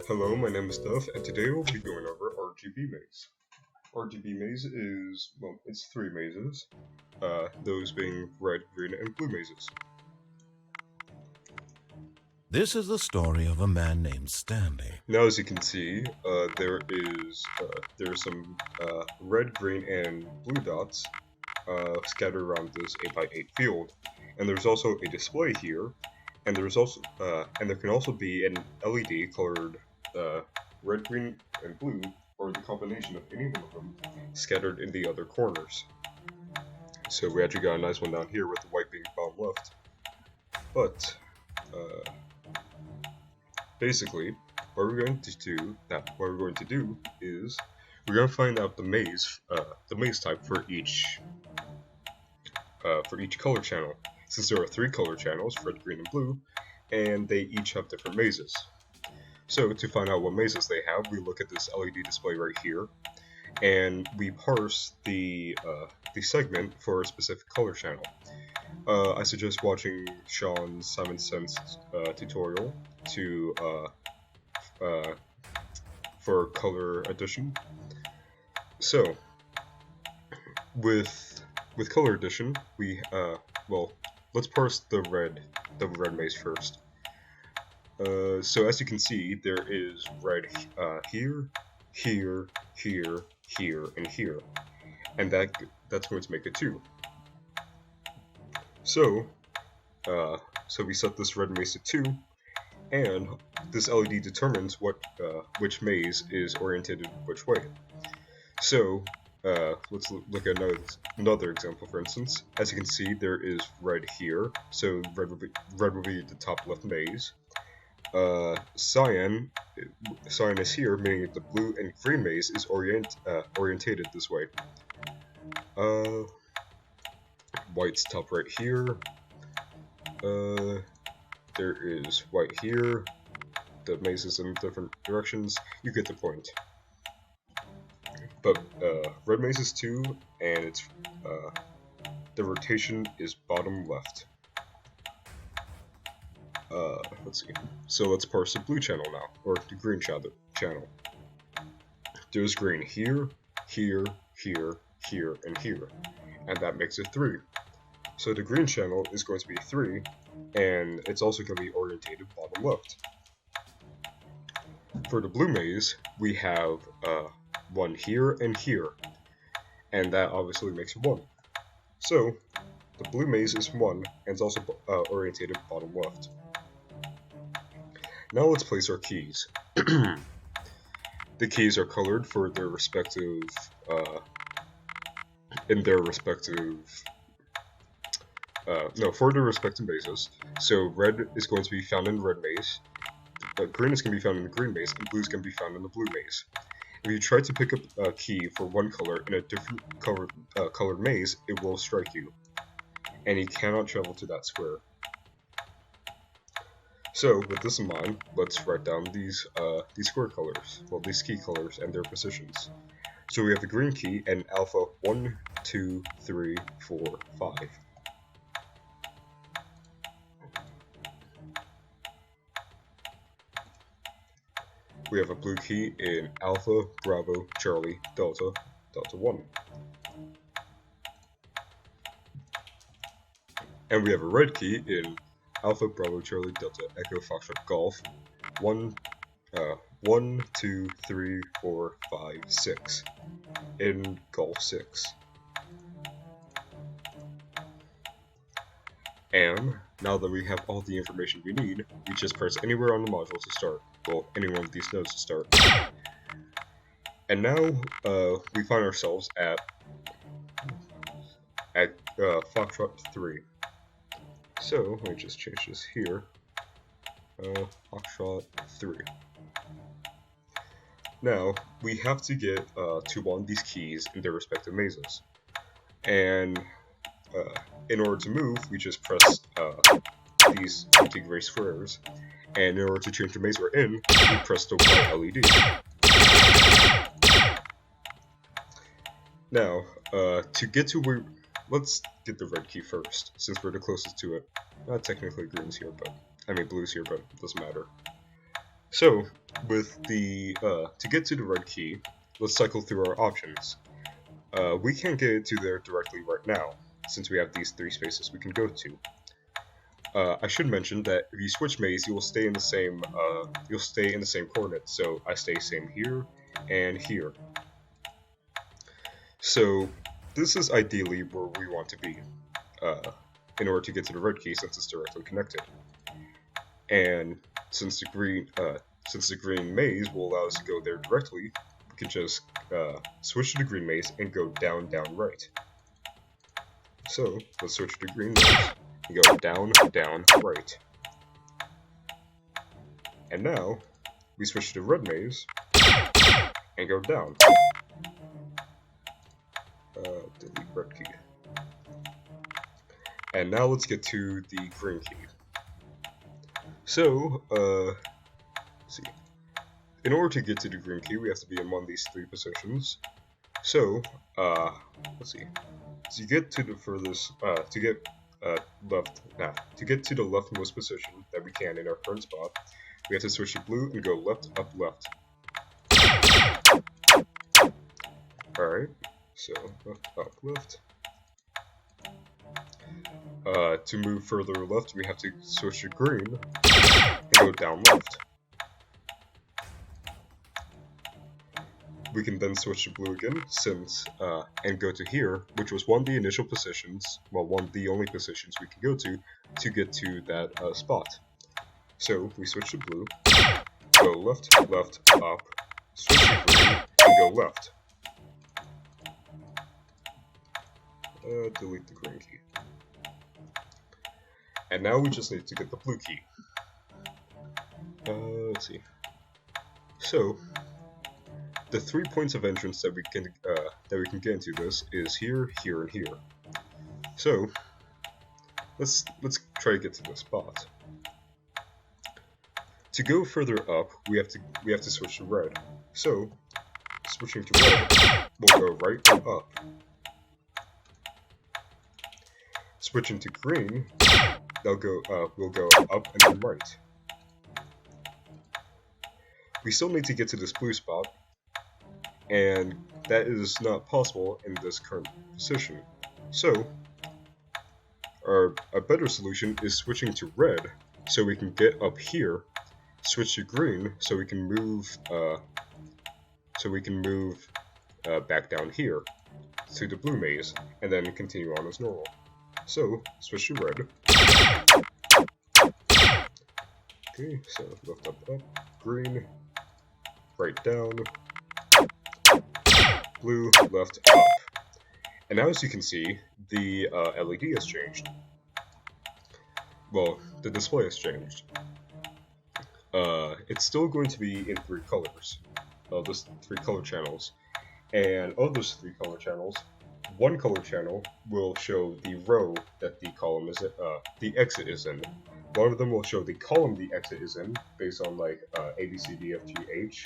Hello, my name is Duff, and today we'll be going over RGB Maze. RGB Maze is, well, it's three mazes, those being red, green, and blue mazes. This is the story of a man named Stanley. Now, as you can see, there are some red, green, and blue dots scattered around this 8x8 field, and there's also a display here, and there can also be an LED colored red, green, and blue, or the combination of any one of them, scattered in the other corners. So we actually got a nice one down here with the white being bottom left. But basically, what we're going to do is we're going to find out the maze type for each color channel. Since there are three color channels, red, green, and blue, and they each have different mazes. So to find out what mazes they have, we look at this LED display right here, and we parse the segment for a specific color channel. I suggest watching Sean's Simon Sense tutorial for color addition. So with color addition, let's parse the red maze first. So as you can see, there is red here, here, here, here, and here, and that's going to make it 2. So we set this red maze to 2, and this LED determines which maze is oriented which way. So let's look at another example. For instance, as you can see, there is red here, so red will be the top left maze. Cyan is here, meaning that the blue and green maze is orientated this way. White's top right here. There is white here. The maze is in different directions. You get the point. But red maze is 2, and it's the rotation is bottom left. Let's see. So let's parse the blue channel now, or the green channel. There's green here, here, here, here, and here, and that makes it 3. So the green channel is going to be 3, and it's also going to be orientated bottom left. For the blue maze, we have 1 here and here, and that obviously makes it 1. So the blue maze is 1, and it's also orientated bottom left. Now let's place our keys. The keys are colored for their respective mazes. So red is going to be found in the red maze, green is going to be found in the green maze, and blue is going to be found in the blue maze. If you try to pick up a key for one color in a different colored maze, it will strike you, and you cannot travel to that square. So, with this in mind, let's write down these square colors, these key colors and their positions. So we have the green key and alpha 1, 2, 3, 4, 5. We have a blue key in alpha, bravo, charlie, delta, delta 1. And we have a red key in Alpha, Bravo, Charlie, Delta, Echo, Foxtrot, Golf. 1, 2, 3, 4, 5, 6. In Golf 6. And now that we have all the information we need, we just press anywhere on the module to start. Well, any one of these nodes to start. And now we find ourselves at Foxtrot 3. So let me just change this here. Foxtrot 3. Now we have to get to one of these keys in their respective mazes, and in order to move, we just press these empty gray squares, and in order to change the maze we're in, we press the white LED. Now, to get to where, let's get the red key first, since we're the closest to it. Not technically green's here, but blue's here, but it doesn't matter. So, with the to get to the red key, let's cycle through our options. We can't get to there directly right now, since we have these 3 spaces we can go to. I should mention that if you switch maze, you will stay in the same coordinates. So I stay same here and here. So this is ideally where we want to be in order to get to the red key, since it's directly connected. And since the green maze will allow us to go there directly, we can just switch to the green maze and go down, down, right. So let's switch to the green maze and go down, down, right. And now we switch to the red maze and go down. Delete red key. And now let's get to the green key. So, let's see. In order to get to the green key, we have to be in one of these 3 positions. So, let's see. To get to the furthest, to get to the leftmost position that we can in our current spot, we have to switch to blue and go left, up, left. Alright, so left, up, left. To move further left, we have to switch to green and go down left. We can then switch to blue again, and go to here, which was one of the initial positions, well, one of the only positions we can go to get to that spot. So we switch to blue, go left, left, up, switch to green, and go left. Delete the green key. And now we just need to get the blue key. Let's see. So the 3 points of entrance that we can get into this is here, here, and here. So let's try to get to this spot. To go further up, we have to switch to red. So switching to red, we'll go right and up. Switching to green, we'll go up and then right. We still need to get to this blue spot, and that is not possible in this current position. So a better solution is switching to red, so we can get up here, switch to green, so we can move back down here to the blue maze, and then continue on as normal. So switch to red. Okay, so left, up, up, green, right, down, blue, left, up. And now, as you can see, the LED has changed. Well, the display has changed. It's still going to be in 3 colors. Just 3 color channels. And of those 3 color channels, 1 color channel will show the row that the column is the exit is in. One of them will show the column the exit is in, based on like A, B, C, D, F, G, H.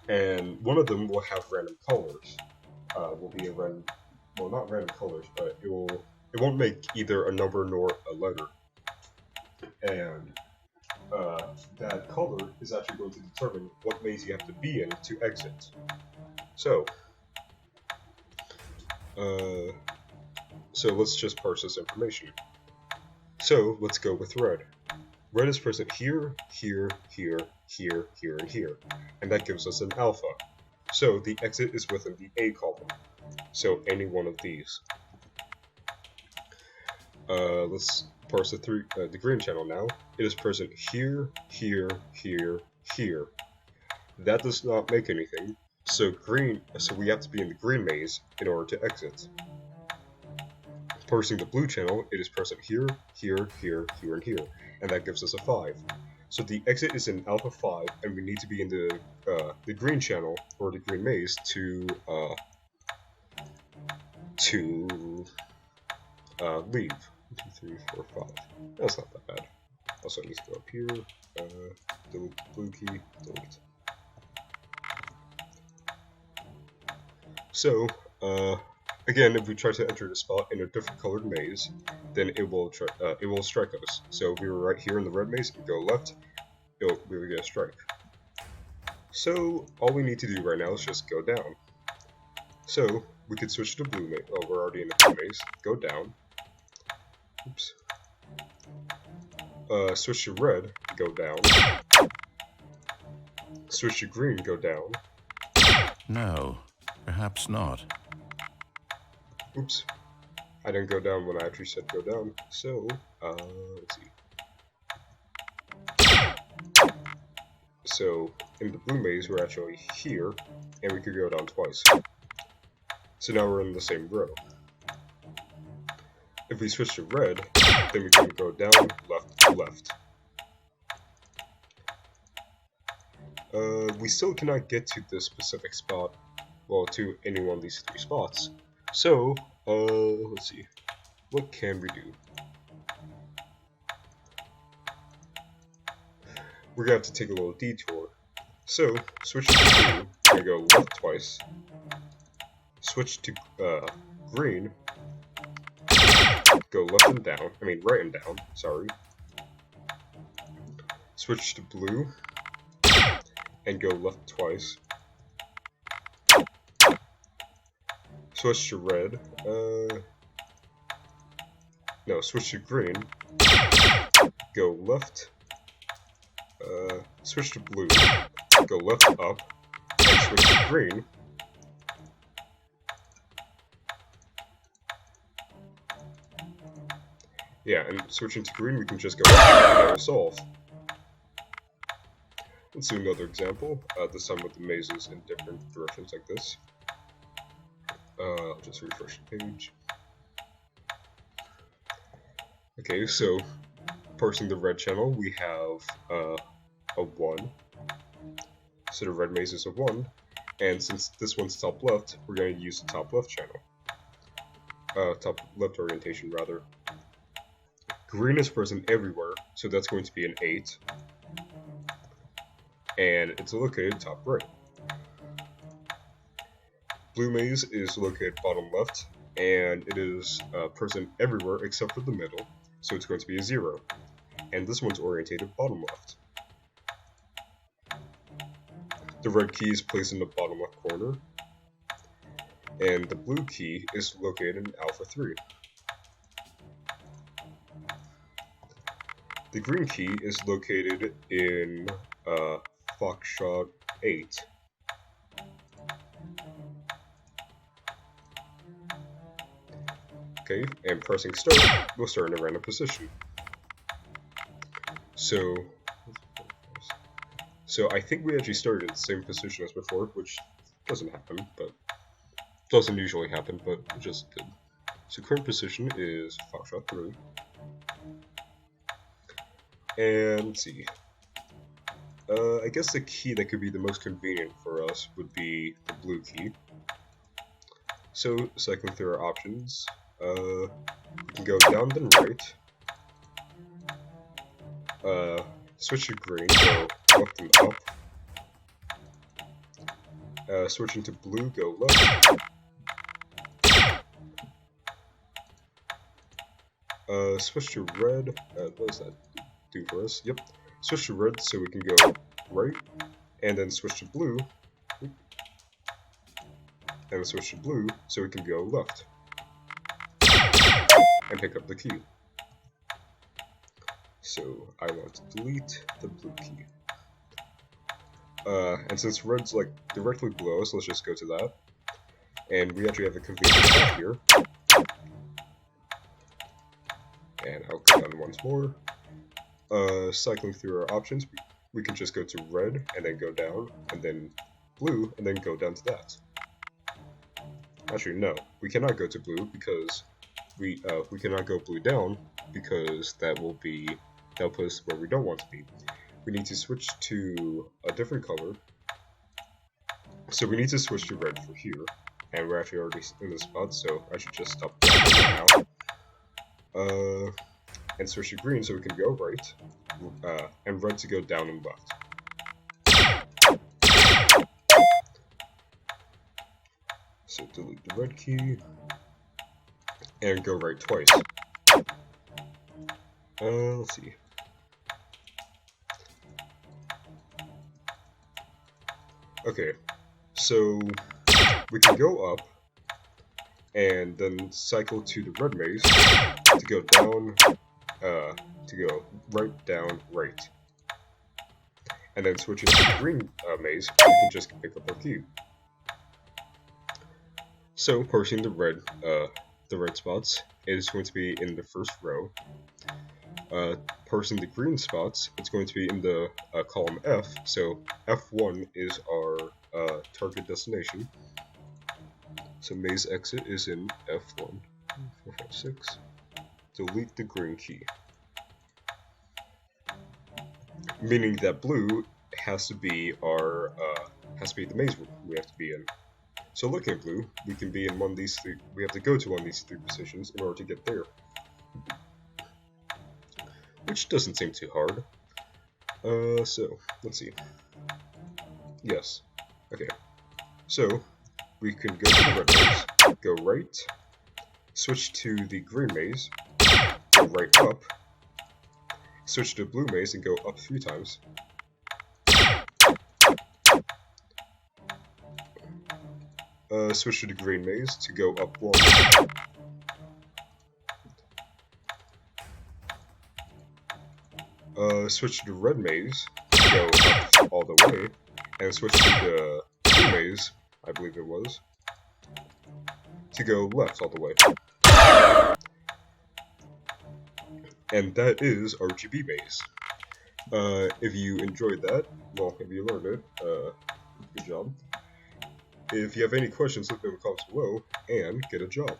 And one of them will have random colors. Will be a random, well, not random colors, but it won't make either a number nor a letter. And that color is actually going to determine what maze you have to be in to exit. So let's just parse this information. So let's go with red. Red is present here, here, here, here, here, and here, and that gives us an alpha. So the exit is within the A column. So any one of these. Let's parse the green channel now. It is present here, here, here, here. That does not make anything. So we have to be in the green maze in order to exit. Parsing the blue channel, it is present here, here, here, here, and here, and that gives us a 5. So the exit is in alpha 5, and we need to be in the green channel or the green maze to leave. 1, 2, 3, 4, 5. That's not that bad. Also, it needs to go up here. Delete the blue key. Delete. So, again, if we try to enter the spot in a different colored maze, then it will strike us. So if we were right here in the red maze and go left, we would get a strike. So all we need to do right now is just go down. So we could switch to blue maze. Oh, we're already in the blue maze. Go down. Oops. Switch to red. Go down. Switch to green. Go down. No, perhaps not. Oops. I didn't go down when I actually said go down. So, let's see. So, in the blue maze, we're actually here, and we could go down twice. So now we're in the same row. If we switch to red, then we can go down, left, left. We still cannot get to this specific spot, well, to any one of these three spots. So, let's see. What can we do? We're gonna have to take a little detour. So, switch to blue, and go left twice. Switch to green, go left and down, right and down, sorry. Switch to blue, and go left twice. Switch to red, no, switch to green, go left, switch to blue, go left up, and switch to green. Yeah, and switching to green, we can just go up and solve. Let's do another example, this time with the mazes in different directions like this. I'll just refresh the page. Okay, so parsing the red channel, we have a 1. So the red maze is a 1, and since this one's top left, we're going to use the top left channel. Top left orientation, rather. Green is present everywhere, so that's going to be an 8. And it's located top right. Blue maze is located bottom left, and it is present everywhere except for the middle, so it's going to be a 0. And this one's orientated bottom left. The red key is placed in the bottom left corner, and the blue key is located in alpha 3. The green key is located in Foxtrot 8. Okay, and pressing start will start in a random position. So I think we actually started in the same position as before, which doesn't happen, but doesn't usually happen, but it just did. So current position is Foxtrot 3. And let's see. I guess the key that could be the most convenient for us would be the blue key. So cycling through our options, we can go down then right. Switch to green, go left and up. Switching to blue, go left. Switch to red. What does that do for us? Yep. Switch to red so we can go right, and then switch to blue, and switch to blue so we can go left, and pick up the key. So I want to delete the blue key. And since red's like directly below us, let's just go to that. And we actually have a convenient path here. And I'll go down once more. Cycling through our options, we can just go to red and then go down, and then blue and then go down to that. Actually, no, we cannot go to blue because we cannot go blue down because that'll put us where we don't want to be. We need to switch to a different color. So we need to switch to red for here, and we're actually already in the spot, so I should just stop now. And switch to green so we can go right, and red to go down and left. So delete the red key, and go right twice. Let's see. Okay, so we can go up and then cycle to the red maze to go down, to go right, down, right. And then switching to the green maze, we can just pick up our cube. So parsing the red spots is going to be in the first row. Parsing the green spots, it's going to be in the column F. So F1 is our target destination. So maze exit is in F1. 4, 5, 6. Delete the green key. Meaning that blue has to be our the maze we have to be in. So looking at blue, we can be in one of these three. We have to go to one of these three positions in order to get there, which doesn't seem too hard. So let's see. Yes. Okay. So we can go to the red maze, go right, switch to the green maze, go right up, switch to the blue maze and go up 3 times. Switch to the green maze to go up 1. Switch to the red maze to go up all the way, and switch to the blue maze, I believe it was, to go left all the way. And that is RGB Maze. If you enjoyed that, well, if you learned it, good job. If you have any questions, leave them in the comments below, and get a job.